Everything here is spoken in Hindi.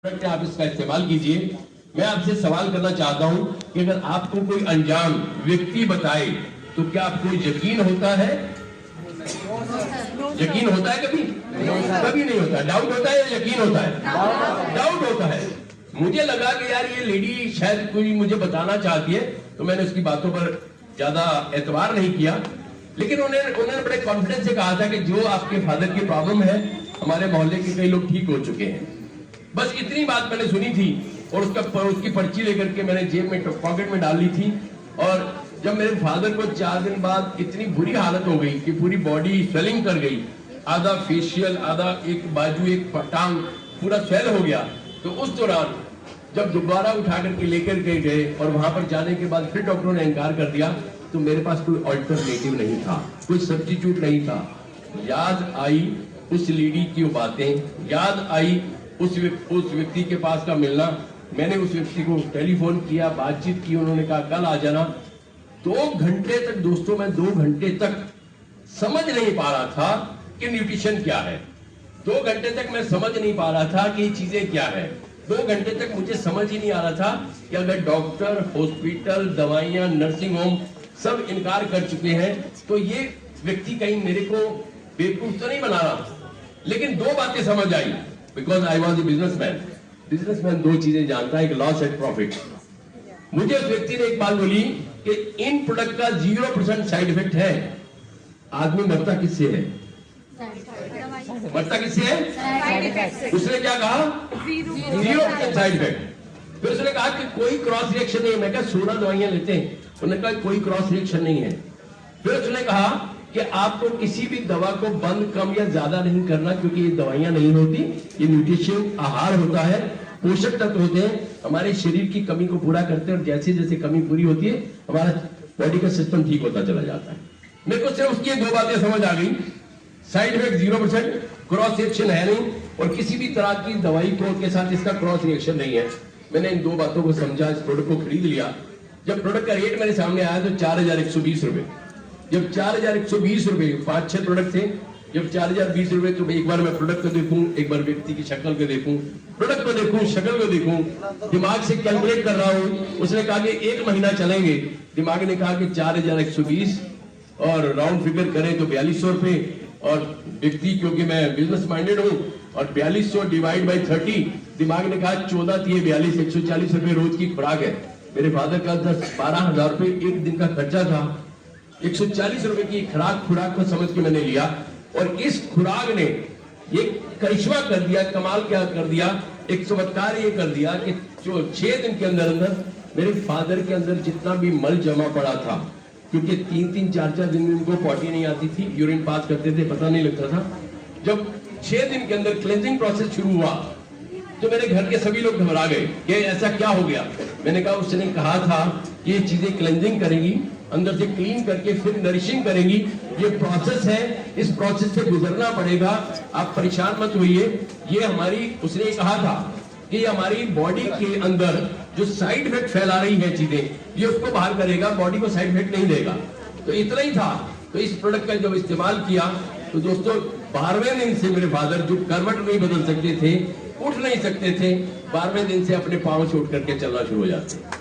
आप इसका इस्तेमाल कीजिए। मैं आपसे सवाल करना चाहता हूं कि अगर आपको कोई अनजान व्यक्ति बताए तो क्या आपको यकीन होता है? यकीन होता है? कभी कभी नहीं होता। डाउट होता है या यकीन होता है? डाउट होता है। मुझे लगा कि यार ये लेडी शायद कोई मुझे बताना चाहती है, तो मैंने उसकी बातों पर ज्यादा एतबार नहीं किया। लेकिन उन्होंने बड़े कॉन्फिडेंस से कहा था कि जो आपके फादर की प्रॉब्लम है, हमारे मोहल्ले के कई लोग ठीक हो चुके हैं। बस इतनी बात मैंने सुनी थी और उसकी पर्ची लेकर के मैंने जेब में पॉकेट में डाल ली थी। और जब मेरे फादर को 4 दिन बाद इतनी बुरी हालत हो गई कि पूरी बॉडी स्वेलिंग कर गई, आधा फेशियल, आधा एक बाजू, एक टांग पूरा स्वेल हो गया, तो उस दौरान जब दोबारा उठा करके लेकर के गए और वहां पर जाने के बाद फिर डॉक्टरों ने इनकार कर दिया, तो मेरे पास कोई अल्टरनेटिव नहीं था, कोई सब्स्टिट्यूट नहीं था। याद आई उस लेडी की बातें, याद आई उस व्यक्ति के पास का मिलना। मैंने उस व्यक्ति को टेलीफोन किया, बातचीत की, उन्होंने कहा कल आ जाना। 2 घंटे तक दोस्तों, मैं 2 घंटे तक समझ नहीं पा रहा था कि न्यूट्रिशन क्या है। 2 घंटे तक मैं समझ नहीं पा रहा था कि ये चीजें क्या है। 2 घंटे तक मुझे समझ ही नहीं आ रहा था कि अगर डॉक्टर, हॉस्पिटल, दवाइयां, नर्सिंग होम सब इनकार कर चुके हैं, तो ये व्यक्ति कहीं मेरे को बेवकूफ तो नहीं बना रहा। लेकिन 2 बातें समझ आई, because I was a businessman. Businessman 2 चीजें जानता है, एक लॉस एंड प्रॉफिट। मुझे उस व्यक्ति ने एक बात बोली कि इन प्रोडक्ट का 0% साइड इफेक्ट है। आदमी मरता किससे है? मरता किससे है? उसने क्या कहा? 0% साइड इफेक्ट। फिर उसने कहा कि कोई क्रॉस रिएक्शन नहीं है। मैं कहा 16 दवाइयां लेते हैं, उन्होंने कहा कोई क्रॉस रिएक्शन नहीं है। फिर उसने कहा कि आपको किसी भी दवा को बंद, कम या ज्यादा नहीं करना, क्योंकि ये दवाइयां नहीं होती, ये न्यूट्रिशन आहार होता है, पोषक तत्व होते हैं, हमारे शरीर की कमी को पूरा करते हैं, और जैसे जैसे कमी पूरी होती है हमारा बॉडी का सिस्टम ठीक होता चला जाता है। मेरे को सिर्फ उसकी 2 बातें समझ आ गई, साइड इफेक्ट 0%, क्रॉस रिएक्शन है नहीं, और किसी भी तरह की दवाई के साथ इसका क्रॉस रिएक्शन नहीं है। मैंने इन 2 बातों को समझा, इस प्रोडक्ट को खरीद लिया। जब प्रोडक्ट का रेट मेरे सामने आया तो 4120 रुपए। जब 4120 रुपए, 5-6 प्रोडक्ट थे, जब 4020 रुपए, तो एक बार मैं प्रोडक्ट को देखूं, एक बार व्यक्ति की शक्ल को देखूं, प्रोडक्ट को देखूं, शक्ल को देखूं, दिमाग से कैलकुलेट कर रहा हूं। उसने कहा कि 1 महीना चलेंगे। दिमाग ने कहा कि 4120 और राउंड फिगर करें तो 4200 रुपए, और व्यक्ति, क्योंकि मैं बिजनेस माइंडेड हूं, और 4200 डिवाइड बाई 30, दिमाग ने कहा 14 दिए 42, 140 रुपए रोज की खुराक है। मेरे फादर का 10-12 हजार रुपए एक दिन का खर्चा था। 140 रुपए की खुराक को समझ के मैंने लिया, और इस खुराक ने ये करिश्मा कर दिया, कमाल क्या कर दिया, एक चमत्कार ये कर दिया कि जो 6 दिन के अंदर अंदर मेरे फादर के अंदर जितना भी मल जमा पड़ा था, क्योंकि 3-3, 4-4 दिन में उनको पॉटी नहीं आती थी, यूरिन पास करते थे, पता नहीं लगता था। जब 6 दिन के अंदर क्लेंजिंग प्रोसेस शुरू हुआ, तो मेरे घर के सभी लोग घबरा गए कि ऐसा क्या हो गया। मैंने कहा उसने कहा था कि ये चीजें क्लेंजिंग करेंगी, अंदर से क्लीन करके फिर नरिशिंग करेंगी। ये प्रोसेस है, इस प्रोसेस से गुजरना पड़ेगा, आप परेशान मत होइए। ये हमारी, उसने कहा था कि ये हमारी बॉडी के अंदर जो साइड इफेक्ट फैला रही है चीजें, ये उसको बाहर करेगा, बॉडी को साइड इफेक्ट नहीं देगा। तो इतना ही था। तो इस प्रोडक्ट का जब इस्तेमाल किया, तो दोस्तों 12वें दिन से मेरे फादर, जो करवट नहीं बदल सकते थे, उठ नहीं सकते थे, 12वें दिन से अपने पांव छोड़ करके चलना शुरू हो जाते।